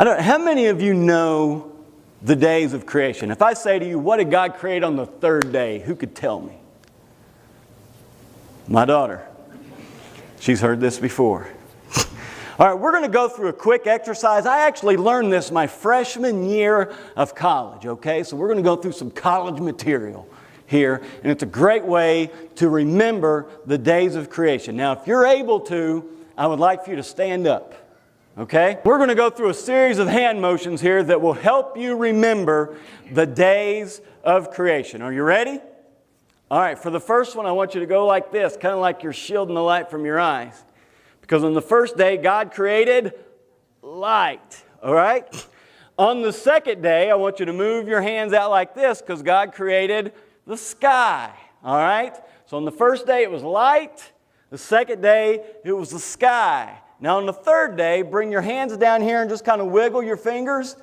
How many of you know the days of creation? If I say to you, what did God create on the third day? Who could tell me? My daughter. She's heard this before. All right, we're going to go through a quick exercise. I actually learned this my freshman year of college, okay? So we're going to go through some college material here, and it's a great way to remember the days of creation. Now, if you're able to, I would like for you to stand up, okay? We're going to go through a series of hand motions here that will help you remember the days of creation. Are you ready? All right, for the first one, I want you to go like this, kind of like you're shielding the light from your eyes. Because on the first day, God created light, all right? On the second day, I want you to move your hands out like this because God created the sky, all right? So on the first day, it was light. The second day, it was the sky. Now on the third day, bring your hands down here and just kind of wiggle your fingers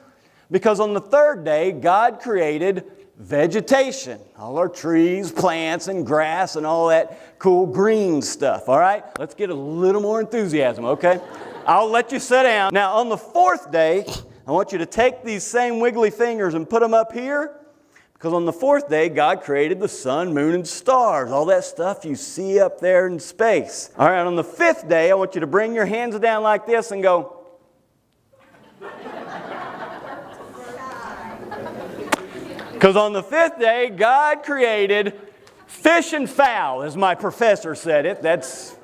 because on the third day, God created vegetation, all our trees, plants, and grass, and all that cool green stuff, all right? Let's get a little more enthusiasm, okay? I'll let you sit down. Now, on the fourth day, I want you to take these same wiggly fingers and put them up here, because on the fourth day, God created the sun, moon, and stars, all that stuff you see up there in space. All right, on the fifth day, I want you to bring your hands down like this and go, because on the fifth day, God created fish and fowl, as my professor said it. That's,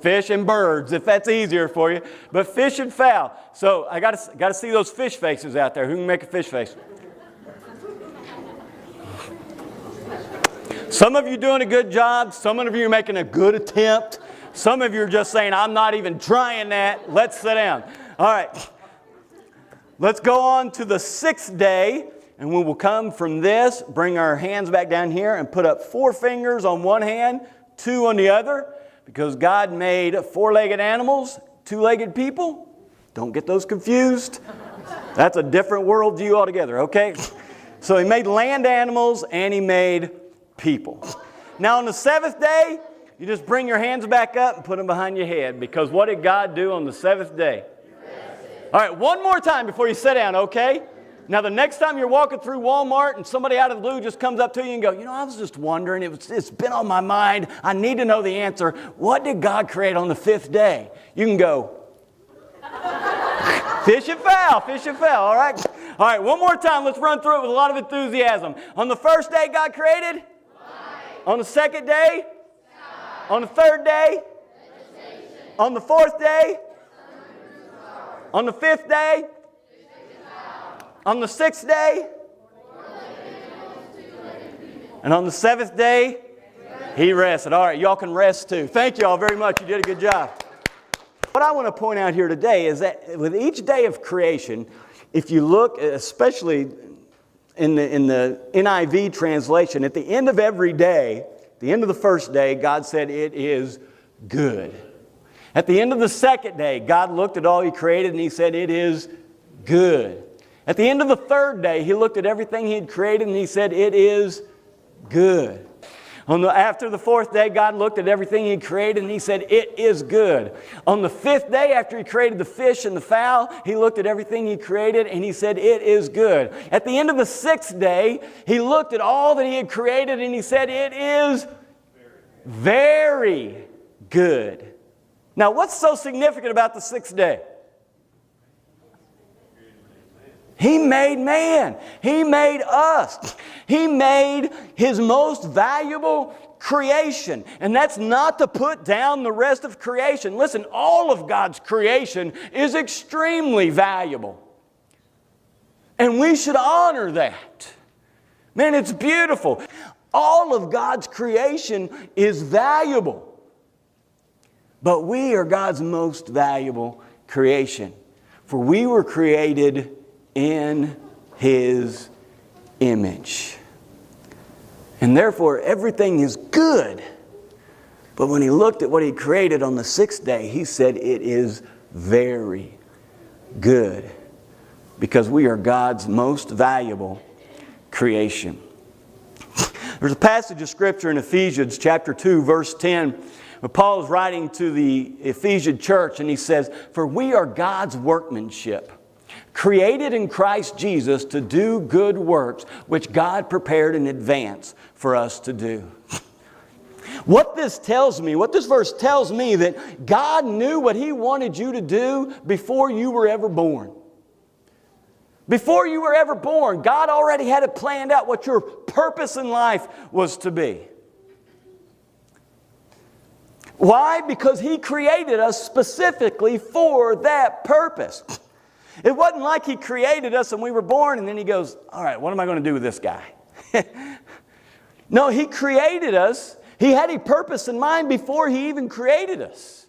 fish and birds, if that's easier for you. But fish and fowl. So I got to see those fish faces out there. Who can make a fish face? Some of you doing a good job. Some of you are making a good attempt. Some of you are just saying, I'm not even trying that. Let's sit down. All right. Let's go on to the sixth day. And we will come from this, bring our hands back down here and put up 4 fingers on one hand, 2 on the other, because God made 4-legged animals, 2-legged people. Don't get those confused. That's a different worldview altogether, okay? So He made land animals and He made people. Now on the 7th day, you just bring your hands back up and put them behind your head, because what did God do on the 7th day? All right, one more time before you sit down, okay? Now, the next time you're walking through Walmart and somebody out of the blue just comes up to you and go, I was just wondering, it's been on my mind. I need to know the answer. What did God create on the 5th day? You can go, fish and fowl, all right? All right, one more time. Let's run through it with a lot of enthusiasm. On the first day, God created? Light. On the second day? Sky. On the third day? Vegetation. On the fourth day? On the 5th day? On the 6th day, and on the 7th day, He rested. All right, y'all can rest too. Thank you all very much. You did a good job. What I want to point out here today is that with each day of creation, if you look, especially in the NIV translation, at the end of every day, the end of the first day, God said, it is good. At the end of the second day, God looked at all He created and He said, it is good. At the end of the third day, He looked at everything He had created and He said, it is good. After the 4th day, God looked at everything He created and He said, it is good. On the 5th day, after He created the fish and the fowl, He looked at everything He created and He said, it is good. At the end of the 6th day, He looked at all that He had created and He said, it is very good. Now, what's so significant about the 6th day? He made man. He made us. He made His most valuable creation. And that's not to put down the rest of creation. Listen, all of God's creation is extremely valuable. And we should honor that. Man, it's beautiful. All of God's creation is valuable. But we are God's most valuable creation. For we were created in His image. And therefore, everything is good. But when He looked at what He created on the 6th day, He said it is very good. Because we are God's most valuable creation. There's a passage of Scripture in Ephesians chapter 2, verse 10, where Paul is writing to the Ephesian church, and he says, "For we are God's workmanship, created in Christ Jesus to do good works, which God prepared in advance for us to do. What this verse tells me, that God knew what He wanted you to do before you were ever born. Before you were ever born, God already had it planned out what your purpose in life was to be. Why? Because He created us specifically for that purpose. It wasn't like He created us and we were born and then He goes, all right, what am I going to do with this guy? No, He created us. He had a purpose in mind before He even created us.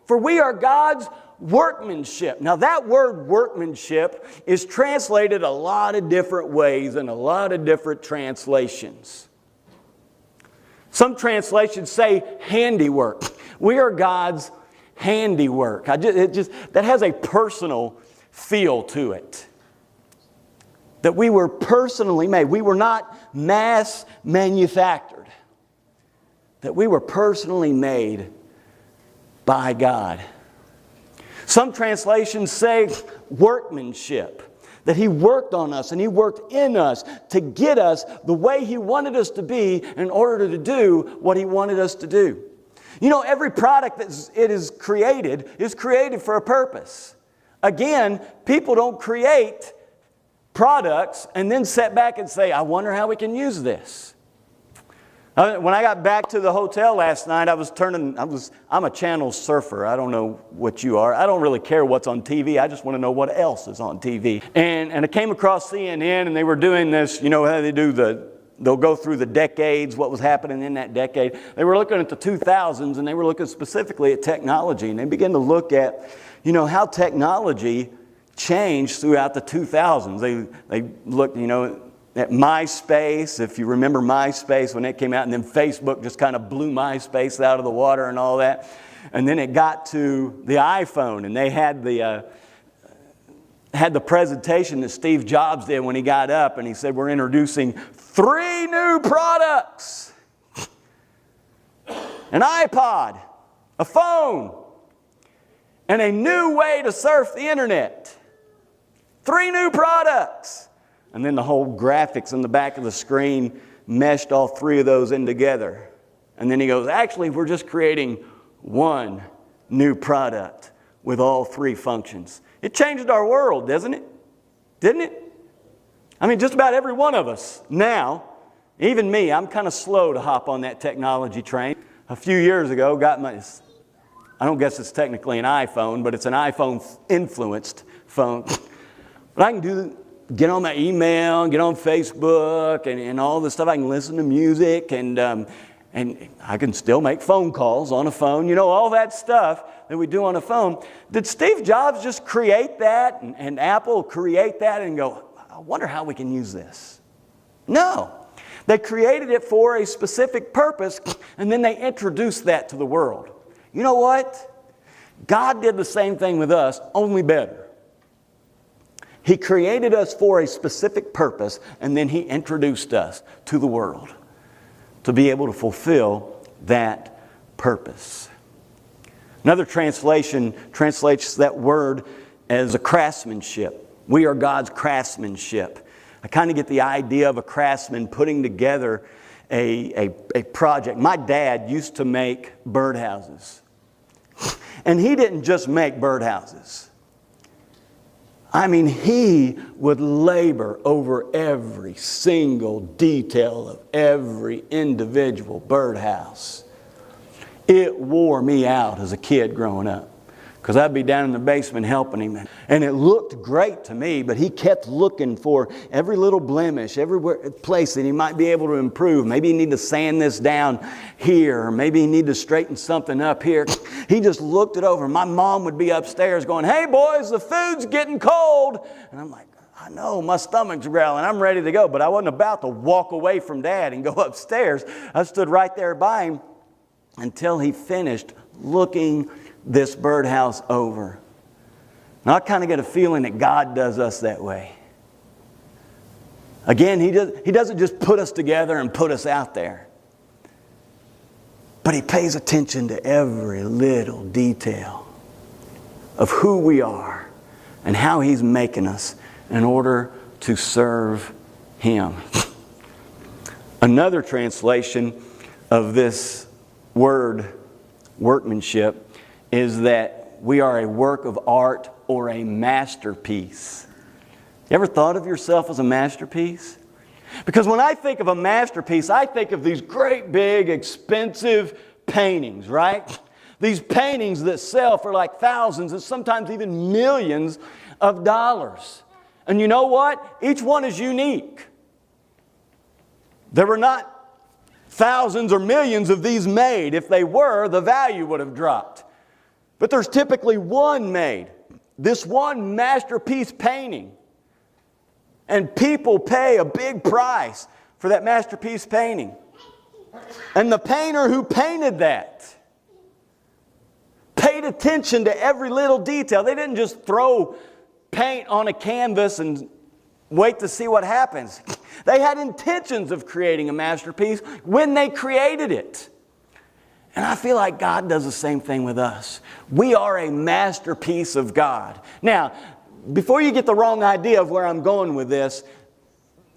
For we are God's workmanship. Now that word workmanship is translated a lot of different ways in a lot of different translations. Some translations say handiwork. We are God's handiwork. That has a personal feel to it. That we were personally made. We were not mass manufactured. That we were personally made by God. Some translations say workmanship. That He worked on us and He worked in us to get us the way He wanted us to be in order to do what He wanted us to do. You know, every product that it is created for a purpose. Again, people don't create products and then sit back and say, I wonder how we can use this. When I got back to the hotel last night, I'm a channel surfer. I don't know what you are. I don't really care what's on TV. I just want to know what else is on TV. And I came across CNN and they were doing this, you know how they do they'll go through the decades, what was happening in that decade. They were looking at the 2000s and they were looking specifically at technology. And they began to look at, you know, how technology changed throughout the 2000s. They looked, you know, at MySpace, if you remember MySpace when it came out, and then Facebook just kind of blew MySpace out of the water and all that. And then it got to the iPhone, and they had the presentation that Steve Jobs did when he got up, and he said, we're introducing 3 new products. An iPod, a phone, and a new way to surf the internet. 3 new products. And then the whole graphics on the back of the screen meshed all 3 of those in together. And then he goes, actually, we're just creating 1 new product with all 3 functions. It changed our world, doesn't it? Didn't it? I mean, just about every one of us now, even me, I'm kind of slow to hop on that technology train. A few years ago, I don't guess it's technically an iPhone, but it's an iPhone-influenced phone. But I can get on my email, get on Facebook, and all this stuff. I can listen to music, and I can still make phone calls on a phone. You know, all that stuff that we do on a phone. Did Steve Jobs just create that, and Apple create that and go, I wonder how we can use this? No. They created it for a specific purpose, and then they introduced that to the world. You know what? God did the same thing with us, only better. He created us for a specific purpose, and then He introduced us to the world to be able to fulfill that purpose. Another translation translates that word as a craftsmanship. We are God's craftsmanship. I kind of get the idea of a craftsman putting together a project. My dad used to make birdhouses. And he didn't just make birdhouses. I mean, he would labor over every single detail of every individual birdhouse. It wore me out as a kid growing up, because I'd be down in the basement helping him. And it looked great to me, but he kept looking for every little blemish, every place that he might be able to improve. Maybe you need to sand this down here, or maybe you need to straighten something up here. He just looked it over. My mom would be upstairs going, hey boys, the food's getting cold. And I'm like, I know, my stomach's growling. I'm ready to go. But I wasn't about to walk away from Dad and go upstairs. I stood right there by him until he finished looking this birdhouse over. Now I kind of get a feeling that God does us that way. Again, He doesn't just put us together and put us out there. But He pays attention to every little detail of who we are and how He's making us in order to serve Him. Another translation of this word, workmanship, is that we are a work of art or a masterpiece. You ever thought of yourself as a masterpiece? Because when I think of a masterpiece, I think of these great big expensive paintings, right? These paintings that sell for like thousands and sometimes even millions of dollars. And you know what? Each one is unique. There were not thousands or millions of these made. If they were, the value would have dropped. But there's typically one made. This one masterpiece painting. And people pay a big price for that masterpiece painting. And the painter who painted that paid attention to every little detail. They didn't just throw paint on a canvas and wait to see what happens. They had intentions of creating a masterpiece when they created it. And I feel like God does the same thing with us. We are a masterpiece of God. Now, before you get the wrong idea of where I'm going with this,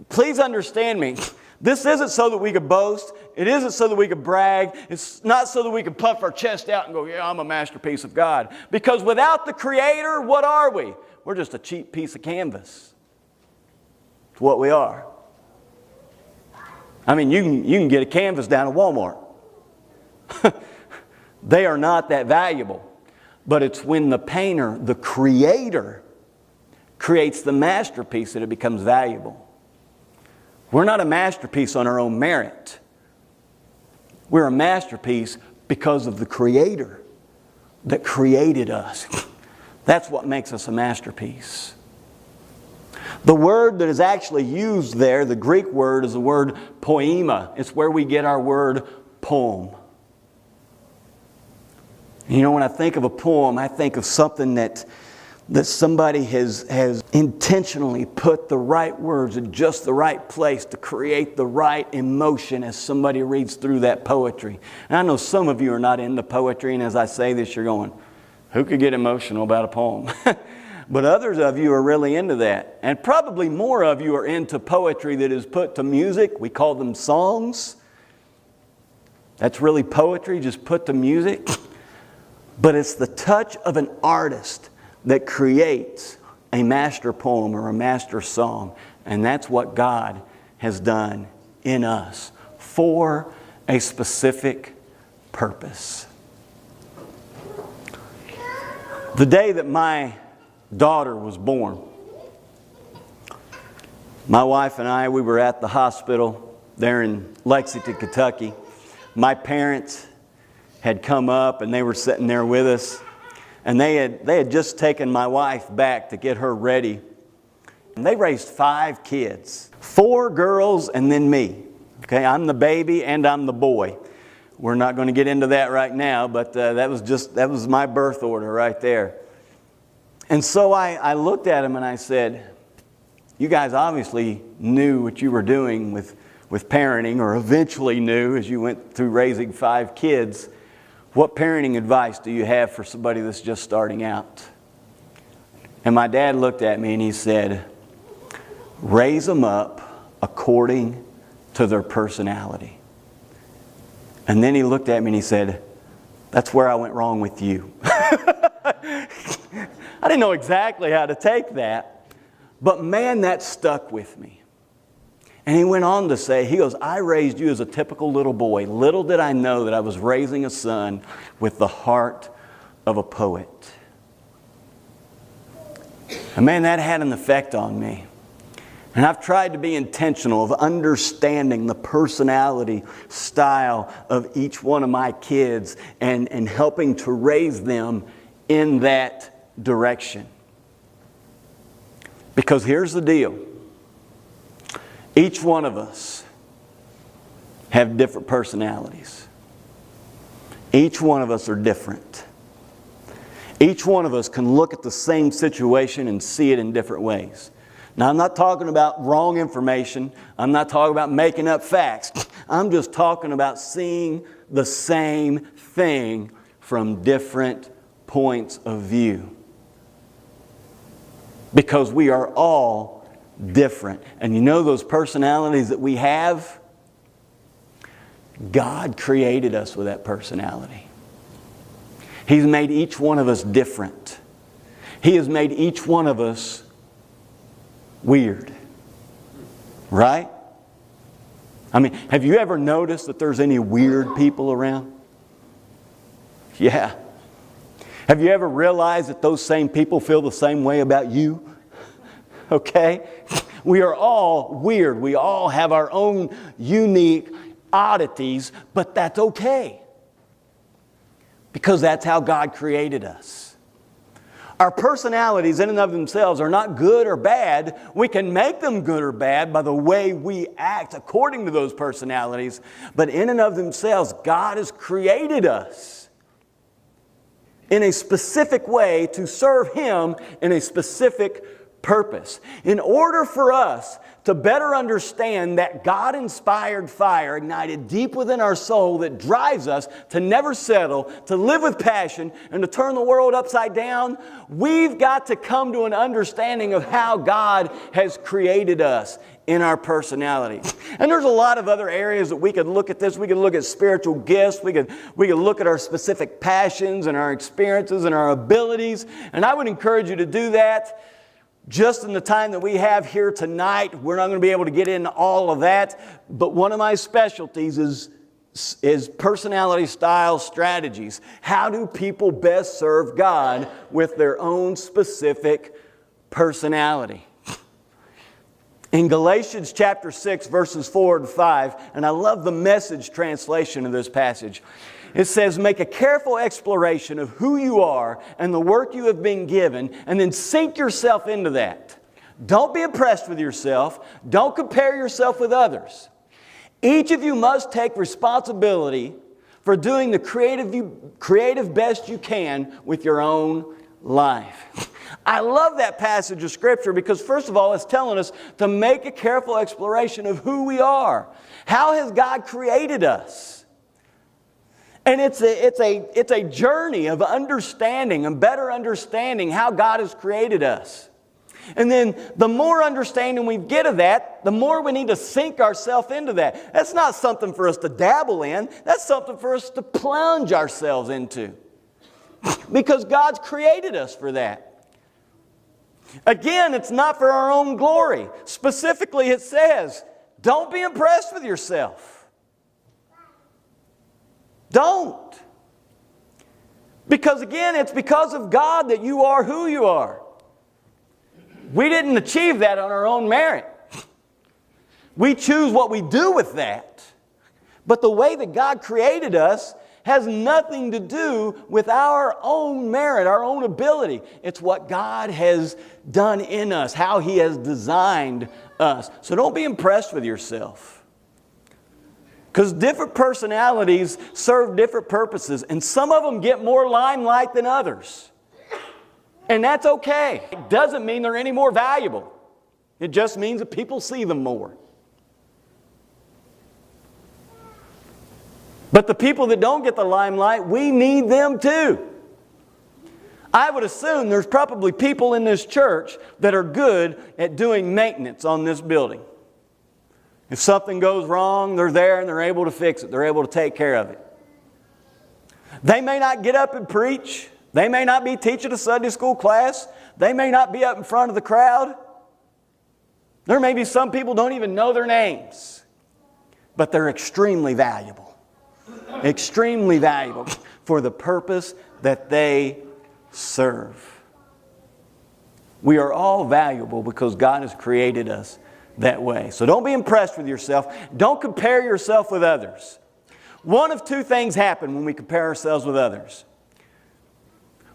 please understand me. This isn't so that we could boast. It isn't so that we could brag. It's not so that we could puff our chest out and go, yeah, I'm a masterpiece of God. Because without the Creator, what are we? We're just a cheap piece of canvas. It's what we are. I mean, you can get a canvas down at Walmart. They are not that valuable. But it's when the painter, the Creator, creates the masterpiece that it becomes valuable. We're not a masterpiece on our own merit. We're a masterpiece because of the Creator that created us. That's what makes us a masterpiece. The word that is actually used there, the Greek word, is the word poema. It's where we get our word poem. You know, when I think of a poem, I think of something that somebody has intentionally put the right words in just the right place to create the right emotion as somebody reads through that poetry. And I know some of you are not into poetry, and as I say this, you're going, who could get emotional about a poem? But others of you are really into that. And probably more of you are into poetry that is put to music. We call them songs. That's really poetry, just put to music. But it's the touch of an artist that creates a master poem or a master song. And that's what God has done in us for a specific purpose. The day that my daughter was born, my wife and I, we were at the hospital there in Lexington, Kentucky. My parents had come up and they were sitting there with us. And they had just taken my wife back to get her ready. And they raised 5 kids. 4 girls and then me. Okay, I'm the baby and I'm the boy. We're not going to get into that right now, but that was my birth order right there. And so I looked at them and I said, you guys obviously knew what you were doing with parenting, or eventually knew as you went through raising 5 kids. What parenting advice do you have for somebody that's just starting out? And my dad looked at me and he said, raise them up according to their personality. And then he looked at me and he said, that's where I went wrong with you. I didn't know exactly how to take that, but man, that stuck with me. And he went on to say, he goes, I raised you as a typical little boy. Little did I know that I was raising a son with the heart of a poet. And man, that had an effect on me. And I've tried to be intentional of understanding the personality style of each one of my kids and helping to raise them in that direction. Because here's the deal. Each one of us have different personalities. Each one of us are different. Each one of us can look at the same situation and see it in different ways. Now, I'm not talking about wrong information. I'm not talking about making up facts. I'm just talking about seeing the same thing from different points of view. Because we are all different. And you know those personalities that we have? God created us with that personality. He's made each one of us different. He has made each one of us weird. Right? I mean, have you ever noticed that there's any weird people around? Yeah. Have you ever realized that those same people feel the same way about you? Okay? We are all weird. We all have our own unique oddities, but that's okay. Because that's how God created us. Our personalities in and of themselves are not good or bad. We can make them good or bad by the way we act according to those personalities. But in and of themselves, God has created us in a specific way to serve Him in a specific purpose. In order for us to better understand that God-inspired fire ignited deep within our soul that drives us to never settle, to live with passion, and to turn the world upside down, we've got to come to an understanding of how God has created us in our personality. And there's a lot of other areas that we could look at this. We could look at spiritual gifts. We could look at our specific passions and our experiences and our abilities. And I would encourage you to do that. Just in the time that we have here tonight, we're not going to be able to get into all of that. But one of my specialties is personality style strategies. How do people best serve God with their own specific personality? In Galatians chapter 6, verses 4 and 5, and I love the Message translation of this passage. It says, make a careful exploration of who you are and the work you have been given, and then sink yourself into that. Don't be impressed with yourself. Don't compare yourself with others. Each of you must take responsibility for doing the creative best you can with your own life. I love that passage of Scripture because, first of all, it's telling us to make a careful exploration of who we are. How has God created us? And it's a journey of understanding and better understanding how God has created us. And then the more understanding we get of that, the more we need to sink ourselves into that. That's not something for us to dabble in. That's something for us to plunge ourselves into. Because God's created us for that. Again, it's not for our own glory. Specifically, it says, don't be impressed with yourself. Don't. Because again, it's because of God that you are who you are. We didn't achieve that on our own merit. We choose what we do with that. But the way that God created us has nothing to do with our own merit, our own ability. It's what God has done in us, how He has designed us. So don't be impressed with yourself. Because different personalities serve different purposes, and some of them get more limelight than others. And that's okay. It doesn't mean they're any more valuable. It just means that people see them more. But the people that don't get the limelight, we need them too. I would assume there's probably people in this church that are good at doing maintenance on this building. If something goes wrong, they're there and they're able to fix it. They're able to take care of it. They may not get up and preach. They may not be teaching a Sunday school class. They may not be up in front of the crowd. There may be some people don't even know their names. But they're extremely valuable. Extremely valuable for the purpose that they serve. We are all valuable because God has created us that way. So don't be impressed with yourself. Don't compare yourself with others. One of two things happen when we compare ourselves with others.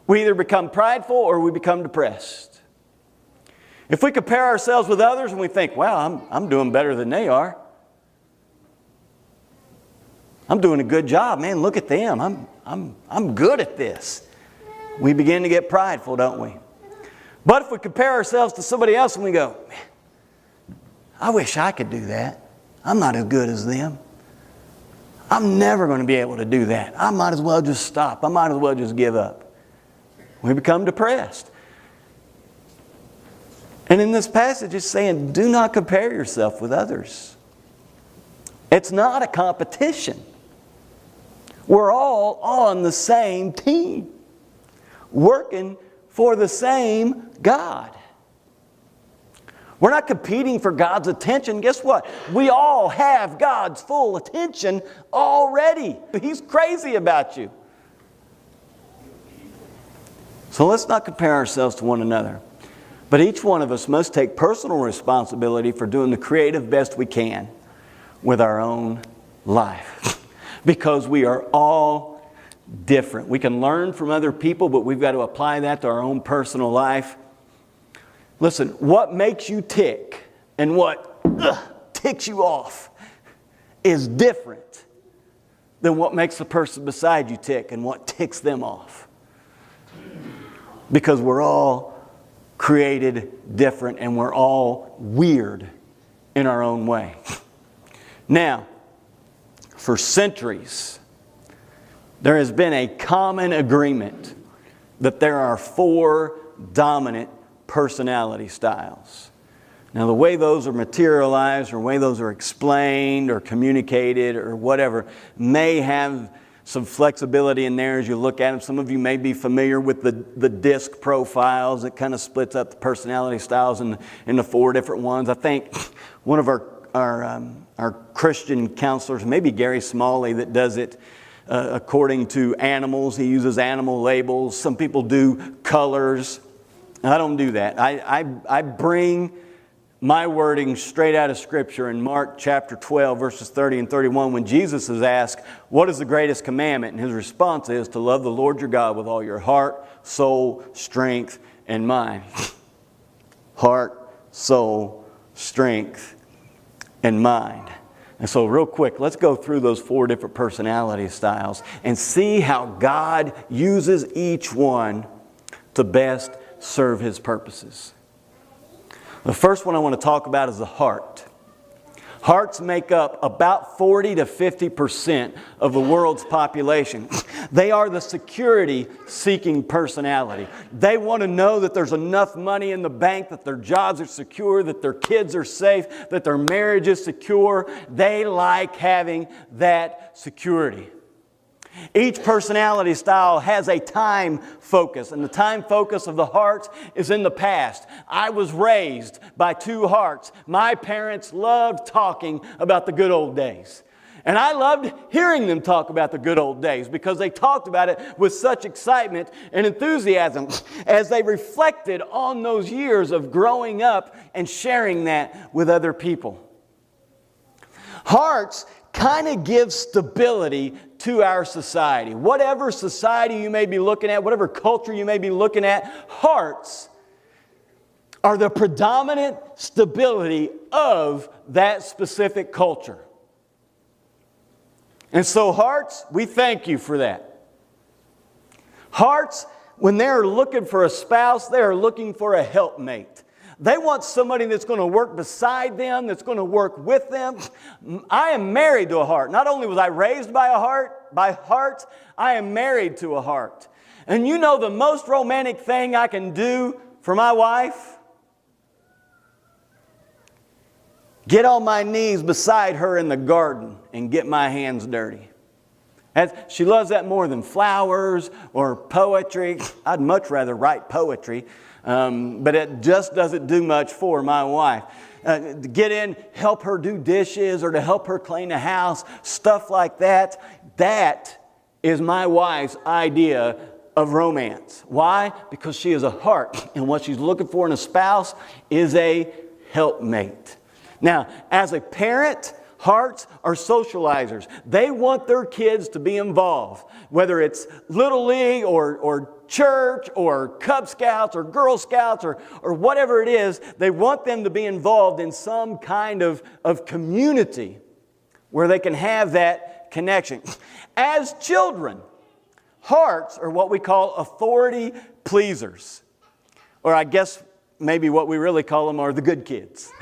We either become prideful or we become depressed. If we compare ourselves with others and we think, wow, I'm doing better than they are. I'm doing a good job, man. Look at them. I'm good at this. We begin to get prideful, don't we? But if we compare ourselves to somebody else and we go, man, I wish I could do that. I'm not as good as them. I'm never going to be able to do that. I might as well just stop. I might as well just give up. We become depressed. And in this passage, it's saying, do not compare yourself with others. It's not a competition. We're all on the same team, working for the same God. We're not competing for God's attention. Guess what? We all have God's full attention already. He's crazy about you. So let's not compare ourselves to one another. But each one of us must take personal responsibility for doing the creative best we can with our own life. Because we are all different. We can learn from other people, but we've got to apply that to our own personal life. Listen, what makes you tick and what ticks you off is different than what makes the person beside you tick and what ticks them off. Because we're all created different and we're all weird in our own way. Now, for centuries, there has been a common agreement that there are 4 dominant personality styles. Now, the way those are materialized or the way those are explained or communicated or whatever may have some flexibility in there as you look at them. Some of you may be familiar with the disc profiles that kind of splits up the personality styles into 4 different ones. I think one of our Christian counselors, maybe Gary Smalley, that does it according to animals. He uses animal labels. Some people do colors. I don't do that. I bring my wording straight out of Scripture in Mark chapter 12, verses 30 and 31, when Jesus is asked, what is the greatest commandment? And his response is to love the Lord your God with all your heart, soul, strength, and mind. Heart, soul, strength, and mind. And so real quick, let's go through those 4 different personality styles and see how God uses each one to best serve His purposes. The first one I want to talk about is the heart. Hearts make up about 40 to 50% of the world's population. They are the security-seeking personality. They want to know that there's enough money in the bank, that their jobs are secure, that their kids are safe, that their marriage is secure. They like having that security. Each personality style has a time focus, and the time focus of the heart is in the past. I was raised by 2 hearts. My parents loved talking about the good old days. And I loved hearing them talk about the good old days because they talked about it with such excitement and enthusiasm as they reflected on those years of growing up and sharing that with other people. Hearts kind of give stability to our society. Whatever society you may be looking at, whatever culture you may be looking at, hearts are the predominant stability of that specific culture. And so hearts, we thank you for that. Hearts, when they're looking for a spouse, they are looking for a helpmate. They want somebody that's going to work beside them, that's going to work with them. I am married to a heart. Not only was I raised by heart, I am married to a heart. And you know the most romantic thing I can do for my wife? Get on my knees beside her in the garden and get my hands dirty. She loves that more than flowers or poetry. I'd much rather write poetry. But it just doesn't do much for my wife. To get in, help her do dishes or to help her clean the house, stuff like that. That is my wife's idea of romance. Why? Because she is a heart. And what she's looking for in a spouse is a helpmate. Now, as a parent, hearts are socializers. They want their kids to be involved, whether it's Little League or church or Cub Scouts or Girl Scouts or whatever it is. They want them to be involved in some kind of community where they can have that connection. As children, hearts are what we call authority pleasers. Or I guess maybe what we really call them are the good kids.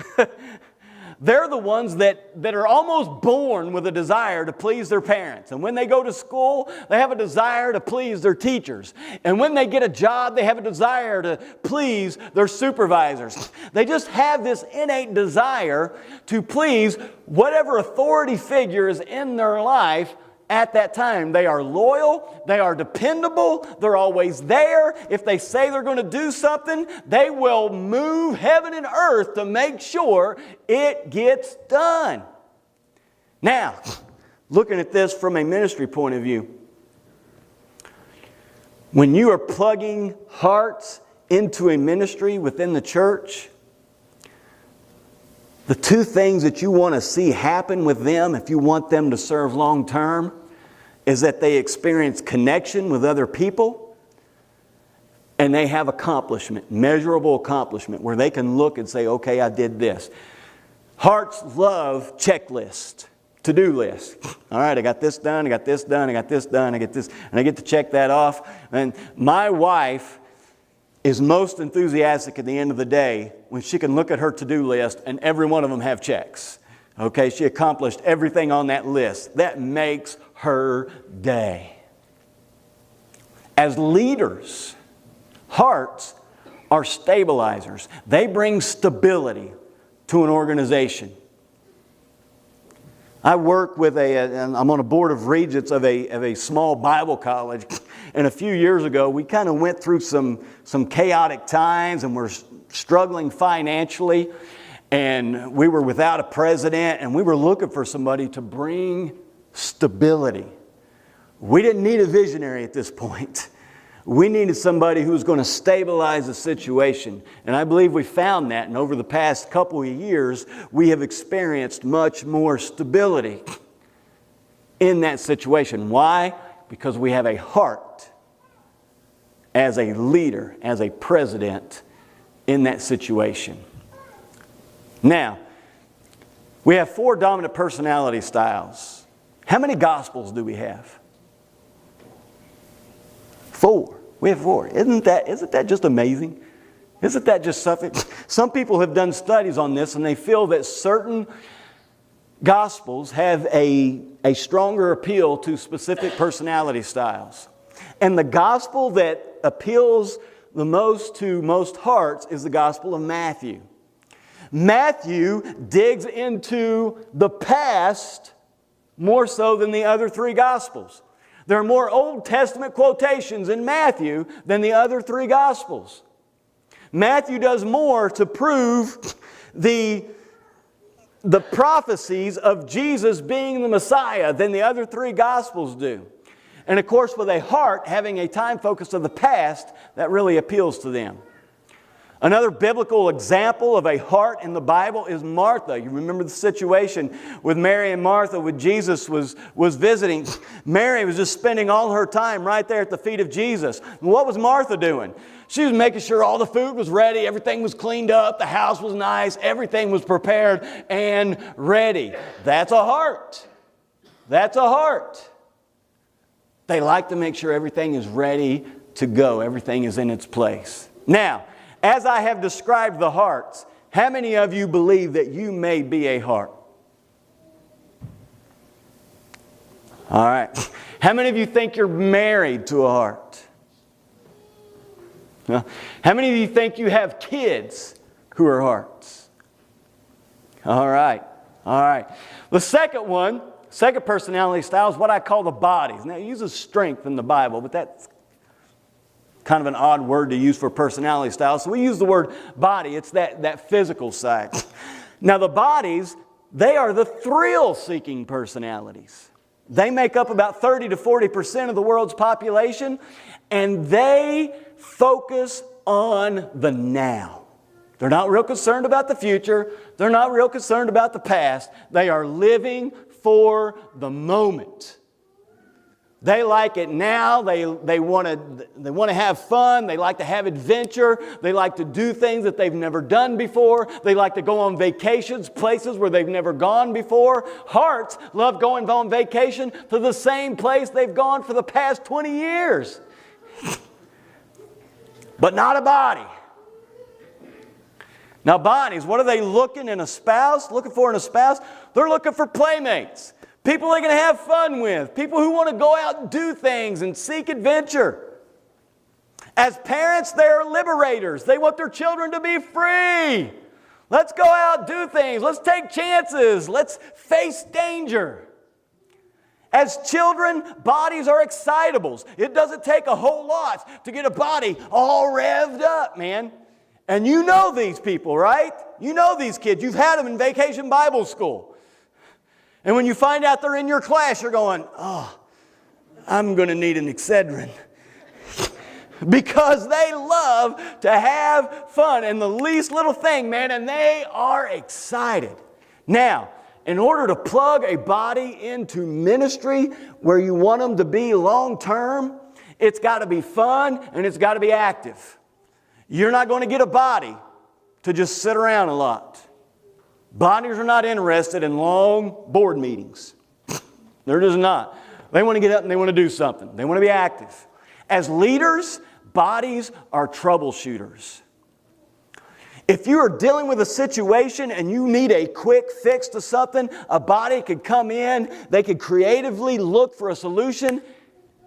they're the ones that are almost born with a desire to please their parents. And when they go to school, they have a desire to please their teachers. And when they get a job, they have a desire to please their supervisors. They just have this innate desire to please whatever authority figure is in their life at that time. They are loyal, they are dependable, they're always there. If they say they're going to do something, they will move heaven and earth to make sure it gets done. Now, looking at this from a ministry point of view, when you are plugging hearts into a ministry within the church, the two things that you want to see happen with them if you want them to serve long term is that they experience connection with other people and they have accomplishment, measurable accomplishment, where they can look and say, okay, I did this. Hearts love checklists, to-do lists. All right, I got this done, I got this done, I got this done, I get this, and I get to check that off. And my wife is most enthusiastic at the end of the day when she can look at her to-do list and every one of them have checks. Okay, she accomplished everything on that list. That makes her day. As leaders, hearts are stabilizers. They bring stability to an organization. I work with I'm on a board of regents of a small Bible college. And a few years ago, we kind of went through some chaotic times and we're struggling financially. And we were without a president and we were looking for somebody to bring stability. We didn't need a visionary at this point. We needed somebody who was going to stabilize the situation. And I believe we found that. And over the past couple of years, we have experienced much more stability in that situation. Why? Because we have a heart as a leader, as a president in that situation. Now, we have 4 dominant personality styles. How many gospels do we have? 4. We have 4. Isn't that just amazing? Isn't that just something? Some people have done studies on this and they feel that certain gospels have a stronger appeal to specific personality styles. And the gospel that appeals the most to most hearts is the Gospel of Matthew. Matthew digs into the past more so than the other 3 Gospels. There are more Old Testament quotations in Matthew than the other 3 Gospels. Matthew does more to prove the prophecies of Jesus being the Messiah than the other 3 Gospels do. And of course, with a heart having a time focus of the past, that really appeals to them. Another biblical example of a heart in the Bible is Martha. You remember the situation with Mary and Martha when Jesus was visiting. Mary was just spending all her time right there at the feet of Jesus. And what was Martha doing? She was making sure all the food was ready, everything was cleaned up, the house was nice, everything was prepared and ready. That's a heart. That's a heart. They like to make sure everything is ready to go. Everything is in its place. Now, as I have described the hearts, how many of you believe that you may be a heart? All right. How many of you think you're married to a heart? How many of you think you have kids who are hearts? All right. All right. The second personality style is what I call the bodies. Now, it uses strength in the Bible, but that's kind of an odd word to use for personality style. So we use the word body. It's that physical side. Now, the bodies, they are the thrill-seeking personalities. They make up about 30 to 40% of the world's population, and they focus on the now. They're not real concerned about the future. They're not real concerned about the past. They are living for the moment. They like it now. They want to have fun. They like to have adventure. They like to do things that they've never done before. They like to go on vacations, places where they've never gone before. Hearts love going on vacation to the same place they've gone for the past 20 years. But not a body. Now bodies, what are they looking for in a spouse? They're looking for playmates. People they can have fun with. People who want to go out and do things and seek adventure. As parents, they're liberators. They want their children to be free. Let's go out, do things. Let's take chances. Let's face danger. As children, bodies are excitables. It doesn't take a whole lot to get a body all revved up, man. And you know these people, right? You know these kids. You've had them in Vacation Bible School. And when you find out they're in your class, you're going, oh, I'm going to need an Excedrin. Because they love to have fun and the least little thing, man, and they are excited. Now, in order to plug a body into ministry where you want them to be long term, it's got to be fun and it's got to be active. You're not going to get a body to just sit around a lot. Bodies are not interested in long board meetings. They're just not. They want to get up and they want to do something. They want to be active. As leaders, bodies are troubleshooters. If you are dealing with a situation and you need a quick fix to something, a body could come in, they could creatively look for a solution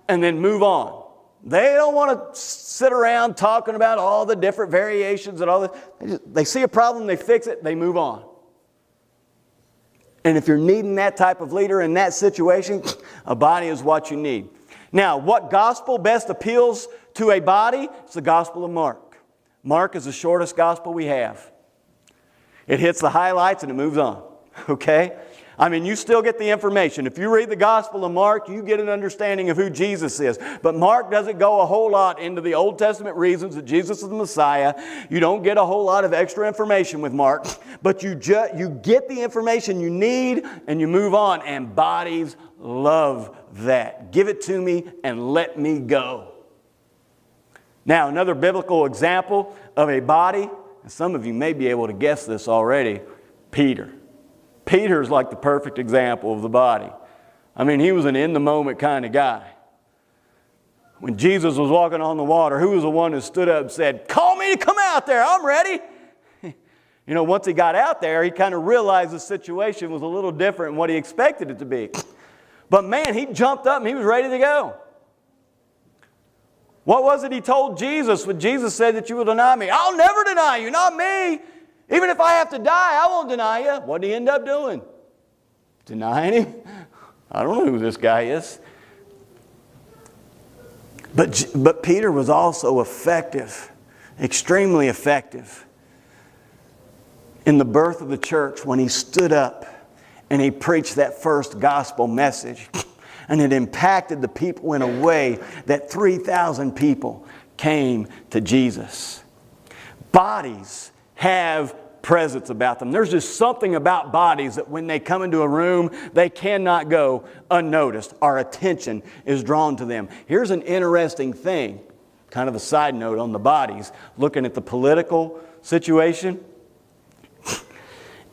and then move on. They don't want to sit around talking about all the different variations and all that. They see a problem, they fix it, they move on. And if you're needing that type of leader in that situation, a body is what you need. Now, what gospel best appeals to a body? It's the Gospel of Mark. Mark is the shortest gospel we have. It hits the highlights and it moves on. Okay? I mean, you still get the information. If you read the Gospel of Mark, you get an understanding of who Jesus is. But Mark doesn't go a whole lot into the Old Testament reasons that Jesus is the Messiah. You don't get a whole lot of extra information with Mark. But you get the information you need and you move on. And bodies love that. Give it to me and let me go. Now, another biblical example of a body, and some of you may be able to guess this already, Peter. Peter's like the perfect example of the body. I mean, he was an in-the-moment kind of guy. When Jesus was walking on the water, who was the one who stood up and said, "Call me to come out there, I'm ready." You know, once he got out there, he kind of realized the situation was a little different than what he expected it to be. But man, he jumped up and he was ready to go. What was it he told Jesus when Jesus said that you will deny me? I'll never deny you, not me. Even if I have to die, I won't deny you. What did he end up doing? Denying him? I don't know who this guy is. But Peter was also effective, extremely effective, in the birth of the church when he stood up and he preached that first gospel message. And it impacted the people in a way that 3,000 people came to Jesus. Bodies have presence about them. There's just something about bodies that when they come into a room, they cannot go unnoticed. Our attention is drawn to them. Here's an interesting thing, kind of a side note on the bodies, looking at the political situation.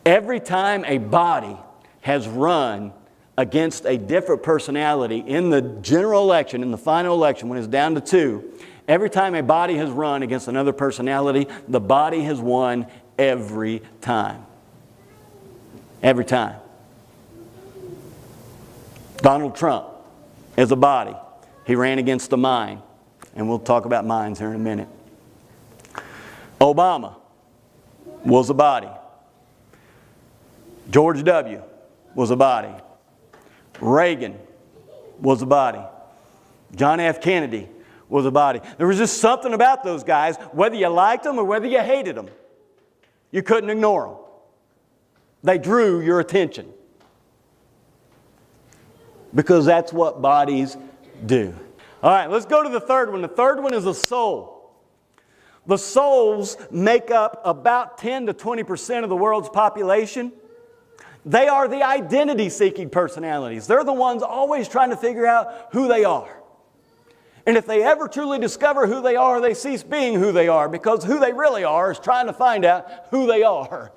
Every time a body has run against a different personality in the general election, in the final election, when it's down to 2, every time a body has run against another personality, the body has won every time. Every time. Donald Trump is a body. He ran against the mind. And we'll talk about minds here in a minute. Obama was a body. George W. was a body. Reagan was a body. John F. Kennedy was a body. There was just something about those guys, whether you liked them or whether you hated them. You couldn't ignore them. They drew your attention. Because that's what bodies do. All right, let's go to the third one. The third one is the soul. The souls make up about 10 to 20% of the world's population. They are the identity-seeking personalities. They're the ones always trying to figure out who they are. And if they ever truly discover who they are, they cease being who they are, because who they really are is trying to find out who they are.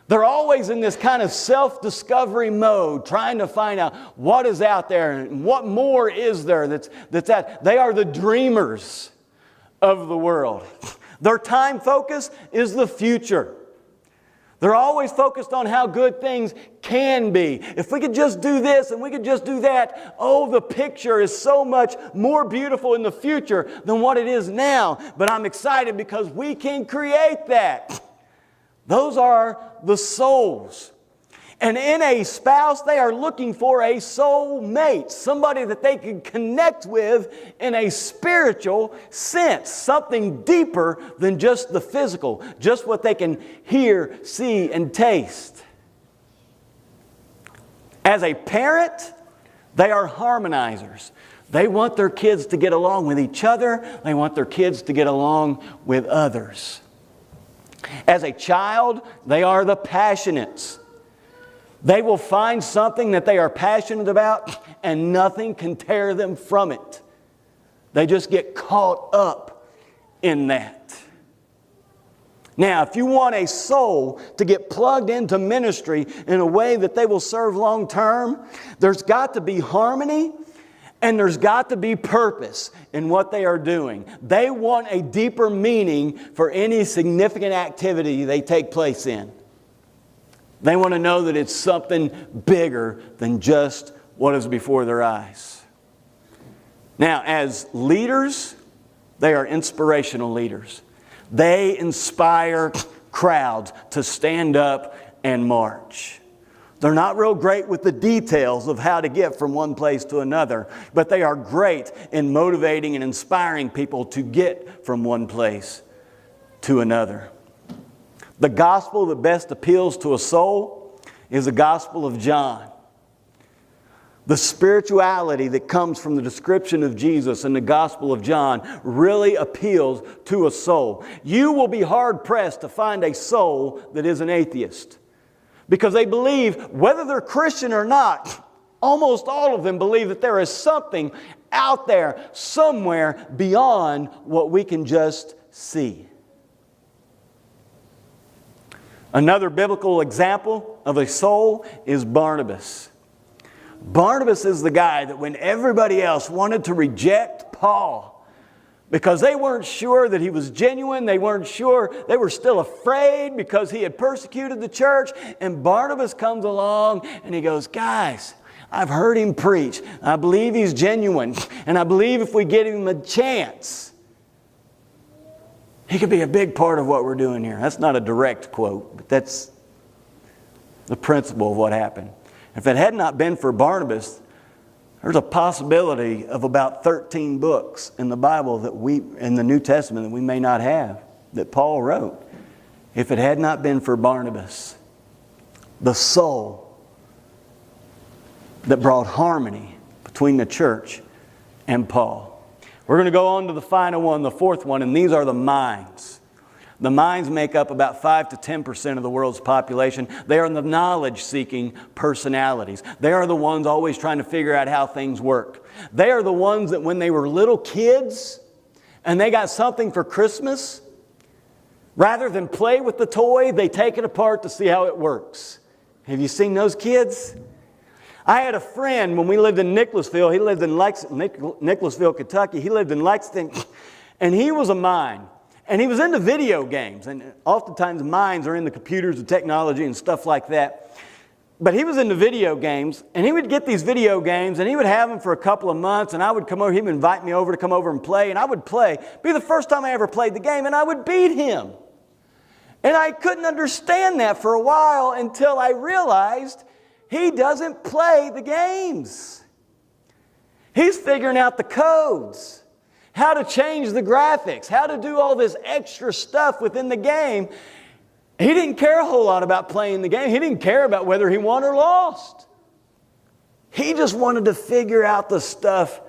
They're always in this kind of self-discovery mode, trying to find out what is out there and what more is there that's out. They are the dreamers of the world. Their time focus is the future. They're always focused on how good things can be. If we could just do this and we could just do that, oh, the picture is so much more beautiful in the future than what it is now. But I'm excited because we can create that. Those are the souls. And in a spouse, they are looking for a soul mate, somebody that they can connect with in a spiritual sense, something deeper than just the physical, just what they can hear, see, and taste. As a parent, they are harmonizers. They want their kids to get along with each other. They want their kids to get along with others. As a child, they are the passionates. They will find something that they are passionate about and nothing can tear them from it. They just get caught up in that. Now, if you want a soul to get plugged into ministry in a way that they will serve long term, there's got to be harmony and there's got to be purpose in what they are doing. They want a deeper meaning for any significant activity they take place in. They want to know that it's something bigger than just what is before their eyes. Now, as leaders, they are inspirational leaders. They inspire crowds to stand up and march. They're not real great with the details of how to get from one place to another, but they are great in motivating and inspiring people to get from one place to another. The gospel that best appeals to a soul is the Gospel of John. The spirituality that comes from the description of Jesus in the Gospel of John really appeals to a soul. You will be hard-pressed to find a soul that is an atheist. Because they believe, whether they're Christian or not, almost all of them believe that there is something out there somewhere beyond what we can just see. Another biblical example of a soul is Barnabas. Barnabas is the guy that when everybody else wanted to reject Paul because they weren't sure that he was genuine, they weren't sure, they were still afraid because he had persecuted the church, and Barnabas comes along and he goes, guys, I've heard him preach. I believe he's genuine, and I believe if we give him a chance, he could be a big part of what we're doing here. That's not a direct quote, but that's the principle of what happened. If it had not been for Barnabas, there's a possibility of about 13 books in the Bible in the New Testament that we may not have, that Paul wrote. If it had not been for Barnabas, the soul that brought harmony between the church and Paul. We're going to go on to the final one, the fourth one, and these are the minds. The minds make up about 5 to 10% of the world's population. They are the knowledge-seeking personalities. They are the ones always trying to figure out how things work. They are the ones that when they were little kids and they got something for Christmas, rather than play with the toy, they take it apart to see how it works. Have you seen those kids? I had a friend when we lived in Nicholasville. He lived in Nicholasville, Kentucky. He lived in Lexington, and he was a mind. And he was into video games, and oftentimes minds are into computers and technology and stuff like that. But he was into video games, and he would get these video games, and he would have them for a couple of months, and I would come over, he would invite me over to come over and play, and I would play. It'd be the first time I ever played the game, and I would beat him. And I couldn't understand that for a while until I realized he doesn't play the games. He's figuring out the codes, how to change the graphics, how to do all this extra stuff within the game. He didn't care a whole lot about playing the game. He didn't care about whether he won or lost. He just wanted to figure out the stuff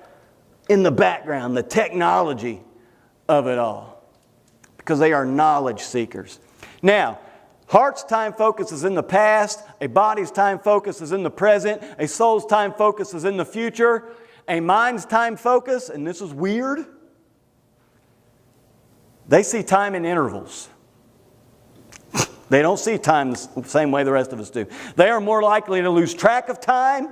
in the background, the technology of it all, because they are knowledge seekers. Now, heart's time focus is in the past. A body's time focus is in the present. A soul's time focus is in the future. A mind's time focus, and this is weird, they see time in intervals. They don't see time the same way the rest of us do. They are more likely to lose track of time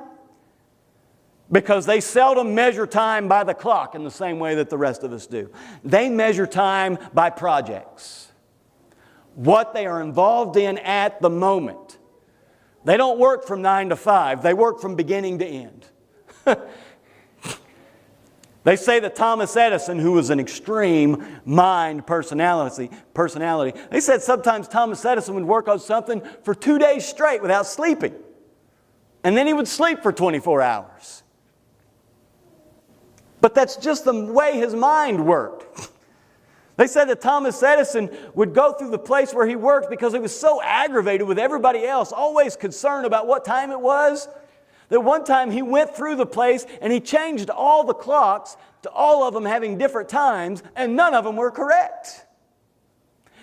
because they seldom measure time by the clock in the same way that the rest of us do. They measure time by projects, what they are involved in at the moment. They don't work from 9 to 5. They work from beginning to end. They say that Thomas Edison, who was an extreme mind personality, they said sometimes Thomas Edison would work on something for 2 days straight without sleeping. And then he would sleep for 24 hours. But that's just the way his mind worked. They said that Thomas Edison would go through the place where he worked because he was so aggravated with everybody else, always concerned about what time it was, that one time he went through the place and he changed all the clocks to all of them having different times, and none of them were correct.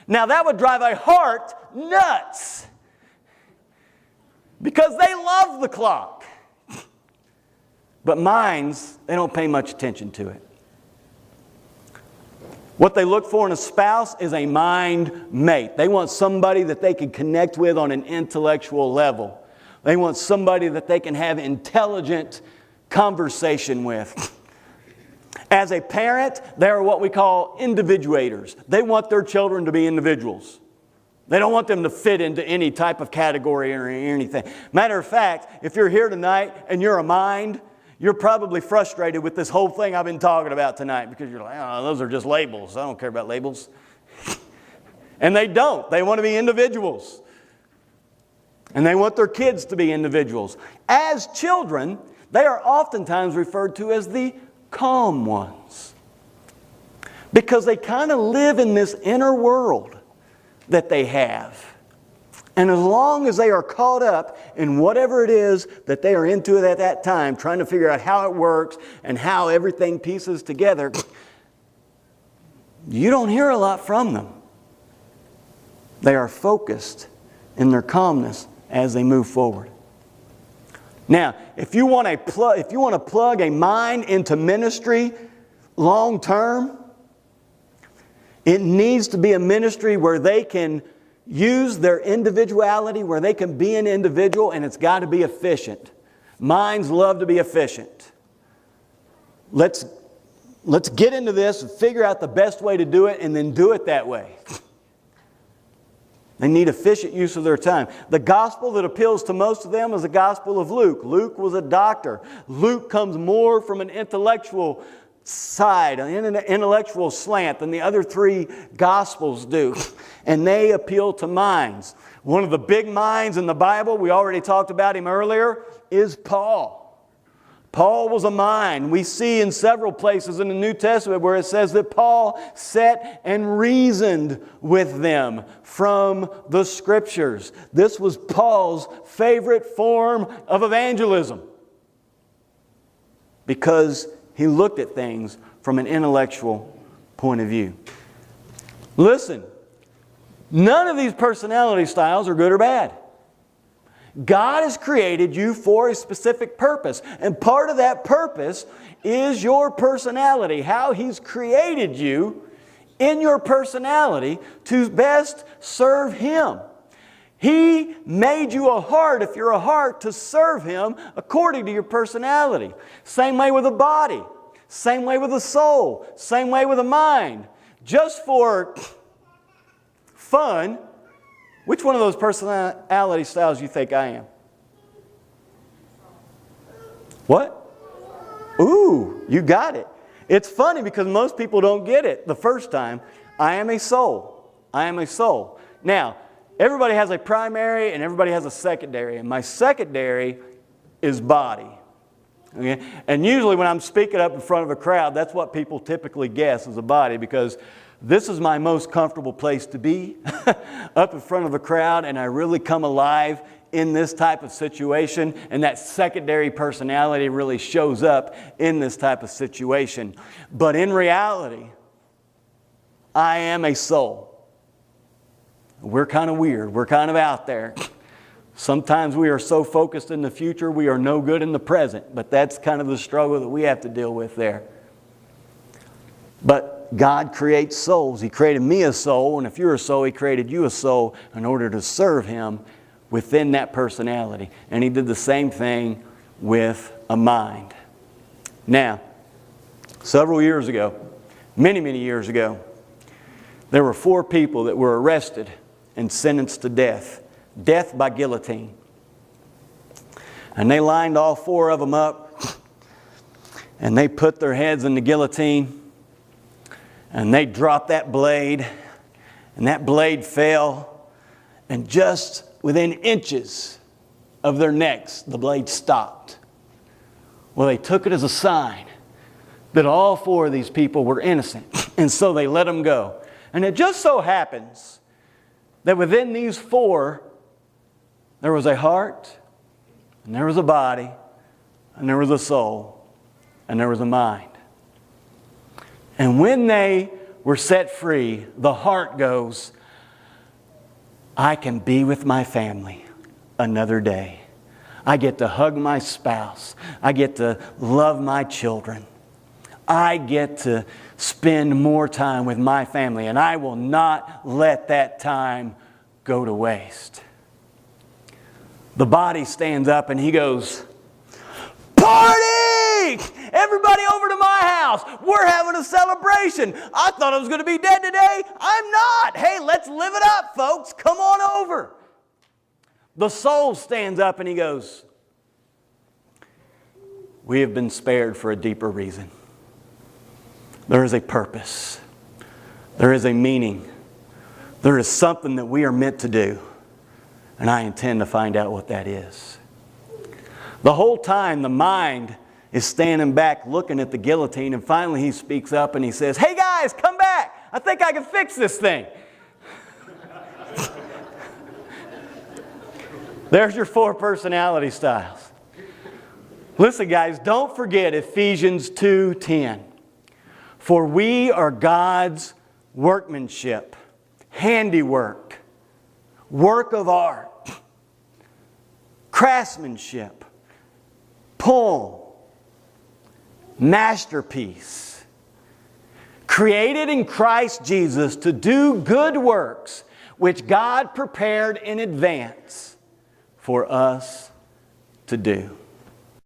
Now that would drive a heart nuts because they love the clock. But minds, they don't pay much attention to it. What they look for in a spouse is a mind mate. They want somebody that they can connect with on an intellectual level. They want somebody that they can have intelligent conversation with. As a parent, they are what we call individuators. They want their children to be individuals. They don't want them to fit into any type of category or anything. Matter of fact, if you're here tonight and you're a mind, you're probably frustrated with this whole thing I've been talking about tonight because you're like, oh, those are just labels. I don't care about labels. And they don't. They want to be individuals. And they want their kids to be individuals. As children, they are oftentimes referred to as the calm ones. Because they kind of live in this inner world that they have. And as long as they are caught up in whatever it is that they are into at that time, trying to figure out how it works and how everything pieces together, you don't hear a lot from them. They are focused in their calmness as they move forward. Now, if you want to plug a mind into ministry long term, it needs to be a ministry where they can use their individuality, where they can be an individual, and it's got to be efficient. Minds love to be efficient. Let's get into this and figure out the best way to do it and then do it that way. They need efficient use of their time. The gospel that appeals to most of them is the gospel of Luke. Luke was a doctor. Luke comes more from an intellectual side, an intellectual slant than the other three gospels do. And they appeal to minds. One of the big minds in the Bible, we already talked about him earlier, is Paul. Paul was a mind. We see in several places in the New Testament where it says that Paul sat and reasoned with them from the Scriptures. This was Paul's favorite form of evangelism because he looked at things from an intellectual point of view. Listen, none of these personality styles are good or bad. God has created you for a specific purpose. And part of that purpose is your personality. How He's created you in your personality to best serve Him. He made you a heart, if you're a heart, to serve Him according to your personality. Same way with a body. Same way with a soul. Same way with a mind. Just for fun, which one of those personality styles do you think I am? What? Ooh, you got it. It's funny because most people don't get it the first time. I am a soul. I am a soul. Now, everybody has a primary and everybody has a secondary. And my secondary is body. Okay? And usually when I'm speaking up in front of a crowd, that's what people typically guess is a body because this is my most comfortable place to be, up in front of a crowd, and I really come alive in this type of situation, and that secondary personality really shows up in this type of situation. But in reality, I am a soul. We're kind of weird. We're kind of out there. Sometimes we are so focused in the future, we are no good in the present, but that's kind of the struggle that we have to deal with there. But God creates souls. He created me a soul, and if you're a soul, He created you a soul in order to serve Him within that personality. And He did the same thing with a mind. Now, several years ago, many, many years ago, there were 4 people that were arrested and sentenced to death. Death by guillotine. And they lined all 4 of them up, and they put their heads in the guillotine, and they dropped that blade, and that blade fell, and just within inches of their necks, the blade stopped. Well, they took it as a sign that all 4 of these people were innocent, and so they let them go. And it just so happens that within these 4, there was a heart, and there was a body, and there was a soul, and there was a mind. And when they were set free, the heart goes, I can be with my family another day. I get to hug my spouse. I get to love my children. I get to spend more time with my family, and I will not let that time go to waste. The body stands up and he goes, party! Everybody over to my house. We're having a celebration. I thought I was going to be dead today. I'm not. Hey, let's live it up, folks. Come on over. The soul stands up and he goes, we have been spared for a deeper reason. There is a purpose. There is a meaning. There is something that we are meant to do. And I intend to find out what that is. The whole time the mind is standing back looking at the guillotine, and finally he speaks up and he says, hey guys, come back. I think I can fix this thing. There's your 4 personality styles. Listen guys, don't forget Ephesians 2:10. For we are God's workmanship, handiwork, work of art, craftsmanship, poem, masterpiece, created in Christ Jesus to do good works, which God prepared in advance for us to do.